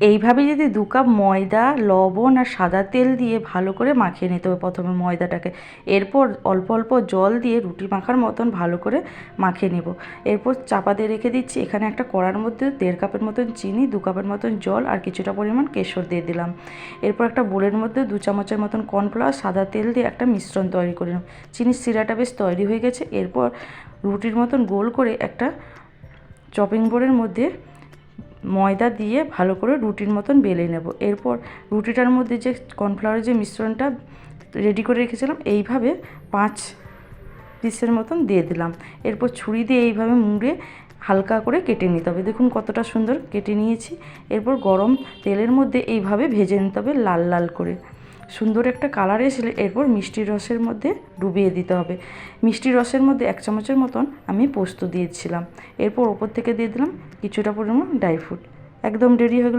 এইভাবে যদি 2 কাপ ময়দা, লবণ আর সাদা তেল দিয়ে ভালো করে মাখিয়ে নিতে হবে প্রথমে ময়দাটাকে। এরপর অল্প অল্প জল দিয়ে রুটি মাখার মতন ভালো করে মাখিয়ে নেব। এরপর চাপা দিয়ে রেখে দিচ্ছি। এখানে একটা কড়ার মধ্যে 1.5 কাপের মতন চিনি, 2 কাপের মতন জল আর কিছুটা পরিমাণ কেশর দিয়ে দিলাম। এরপর একটা বোলের মধ্যে 2 চামচের মতন কর্নফ্লাওয়ার, সাদা তেল দিয়ে একটা মিশ্রণ তৈরি করে নেব। চিনির শিরাটা বেশ তৈরি হয়ে গেছে। এরপর রুটির মতন গোল করে একটা চপিং বোর্ডের মধ্যে ময়দা দিয়ে ভালো করে রুটির মতন বেলে নেব। এরপর রুটিটার মধ্যে যে কর্নফ্লাওয়ারের যে মিশ্রণটা রেডি করে রেখেছিলাম এইভাবে 5 পিসের মতন দিয়ে দিলাম। এরপর ছুরি দিয়ে এইভাবে মুড়ে হালকা করে কেটে নিতে হবে। দেখুন কতটা সুন্দর কেটে নিয়েছি। এরপর গরম তেলের মধ্যে এইভাবে ভেজে নিতে হবে লাল লাল করে। সুন্দর একটা কালার এসে এরপর মিষ্টির রসের মধ্যে ডুবিয়ে দিতে হবে। মিষ্টির রসের মধ্যে 1 চামচের মতন আমি পোস্ত দিয়েছিলাম। এরপর ওপর থেকে দিয়ে দিলাম কিছুটা পরিমাণ ড্রাই ফ্রুট। একদম রেডি হয়ে গেল